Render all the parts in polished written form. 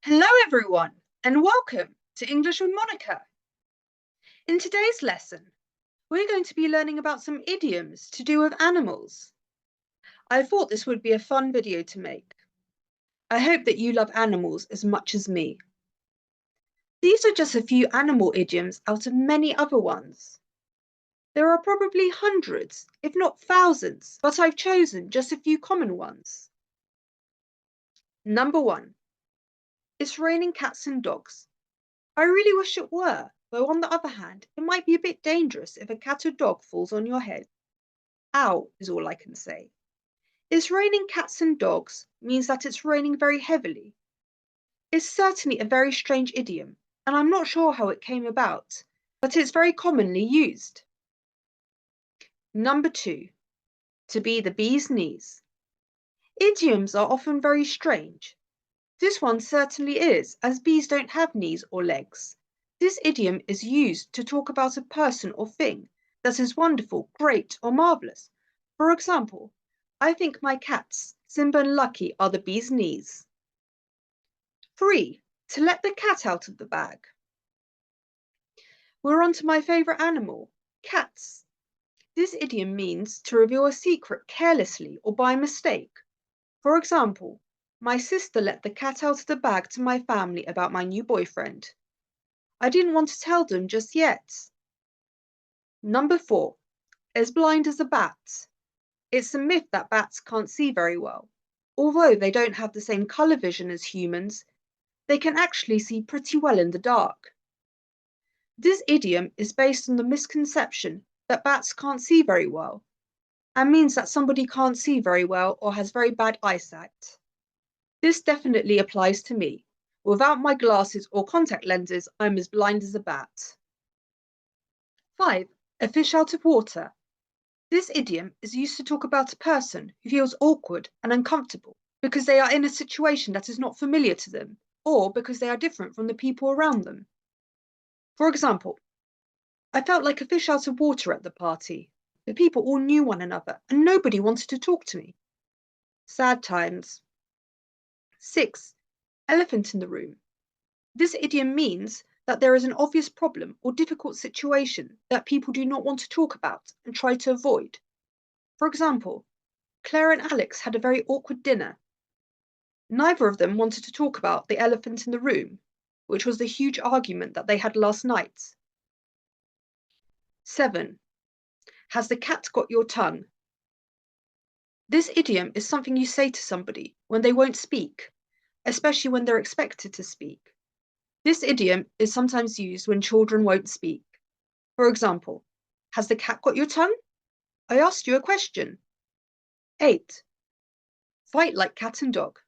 Hello, everyone, and welcome to English with Monica. In today's lesson, we're going to be learning about some idioms to do with animals. I thought this would be a fun video to make. I hope that you love animals as much as me. These are just a few animal idioms out of many other ones. There are probably hundreds, if not thousands, but I've chosen just a few common ones. Number 1. It's raining cats and dogs. I really wish it were, though on the other hand, it might be a bit dangerous if a cat or dog falls on your head. Ow, is all I can say. It's raining cats and dogs means that it's raining very heavily. It's certainly a very strange idiom, and I'm not sure how it came about, but it's very commonly used. Number 2. To be the bee's knees. Idioms are often very strange. This one certainly is, as bees don't have knees or legs. This idiom is used to talk about a person or thing that is wonderful, great, or marvellous. For example, I think my cats, Simba and Lucky, are the bee's knees. 3. To let the cat out of the bag. We're on to my favourite animal, cats. This idiom means to reveal a secret carelessly or by mistake. For example, my sister let the cat out of the bag to my family about my new boyfriend. I didn't want to tell them just yet. Number 4. As blind as a bat. It's a myth that bats can't see very well. Although they don't have the same colour vision as humans, they can actually see pretty well in the dark. This idiom is based on the misconception that bats can't see very well, and means that somebody can't see very well or has very bad eyesight. This definitely applies to me. Without my glasses or contact lenses, I'm as blind as a bat. 5. A fish out of water. This idiom is used to talk about a person who feels awkward and uncomfortable because they are in a situation that is not familiar to them, or because they are different from the people around them. For example, I felt like a fish out of water at the party. The people all knew one another and nobody wanted to talk to me. Sad times. 6. Elephant in the room. This idiom means that there is an obvious problem or difficult situation that people do not want to talk about and try to avoid. For example, Claire and Alex had a very awkward dinner. Neither of them wanted to talk about the elephant in the room, which was the huge argument that they had last night. 7. Has the cat got your tongue? This idiom is something you say to somebody when they won't speak, especially when they're expected to speak. This idiom is sometimes used when children won't speak. For example, has the cat got your tongue? I asked you a question. 8. Fight like cat and dog.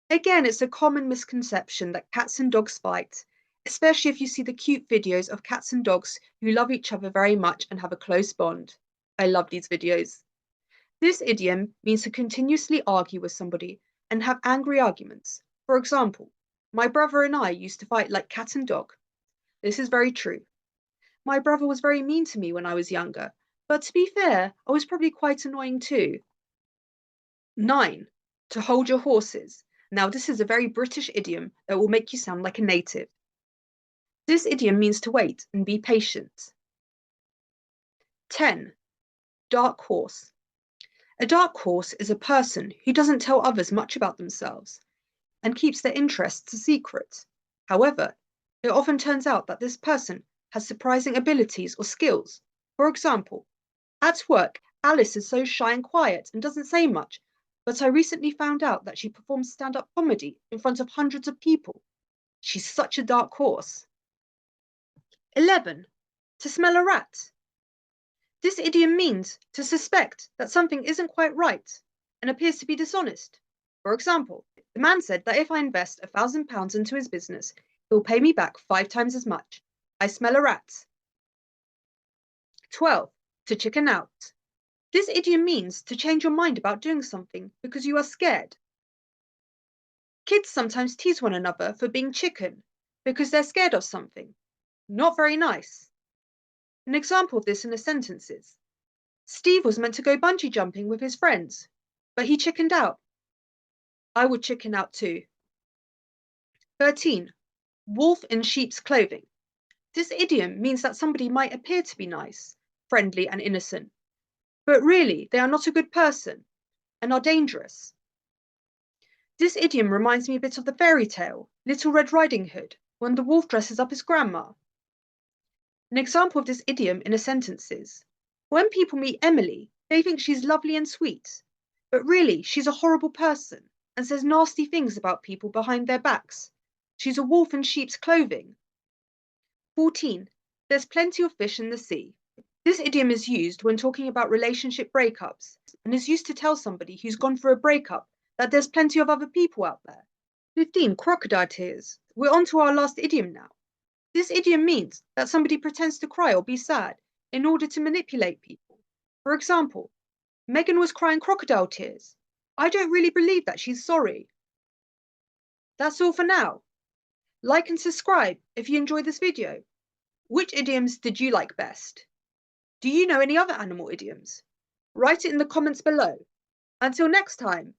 Again, it's a common misconception that cats and dogs fight, especially if you see the cute videos of cats and dogs who love each other very much and have a close bond. I love these videos. This idiom means to continuously argue with somebody and have angry arguments. For example, my brother and I used to fight like cat and dog. This is very true. My brother was very mean to me when I was younger, but to be fair, I was probably quite annoying too. 9. To hold your horses. Now, this is a very British idiom that will make you sound like a native. This idiom means to wait and be patient. 10. Dark horse. A dark horse is a person who doesn't tell others much about themselves and keeps their interests a secret. However, it often turns out that this person has surprising abilities or skills. For example, at work, Alice is so shy and quiet and doesn't say much, but I recently found out that she performs stand-up comedy in front of hundreds of people. She's such a dark horse. 11. To smell a rat. This idiom means to suspect that something isn't quite right and appears to be dishonest. For example, the man said that if I invest £1,000 into his business, he'll pay me back 5 times as much. I smell a rat. 12. To chicken out. This idiom means to change your mind about doing something because you are scared. Kids sometimes tease one another for being chicken because they're scared of something. Not very nice. An example of this in a sentence is, Steve was meant to go bungee jumping with his friends, but he chickened out. I would chicken out too. 13. Wolf in sheep's clothing. This idiom means that somebody might appear to be nice, friendly, and innocent, but really they are not a good person and are dangerous. This idiom reminds me a bit of the fairy tale, Little Red Riding Hood, when the wolf dresses up as grandma. An example of this idiom in a sentence is, when people meet Emily, they think she's lovely and sweet, but really she's a horrible person and says nasty things about people behind their backs. She's a wolf in sheep's clothing. 14. There's plenty of fish in the sea. This idiom is used when talking about relationship breakups and is used to tell somebody who's gone through a breakup that there's plenty of other people out there. 15. Crocodile tears. We're on to our last idiom now. This idiom means that somebody pretends to cry or be sad in order to manipulate people. For example, Megan was crying crocodile tears. I don't really believe that she's sorry. That's all for now. Like and subscribe if you enjoyed this video. Which idioms did you like best? Do you know any other animal idioms? Write it in the comments below. Until next time.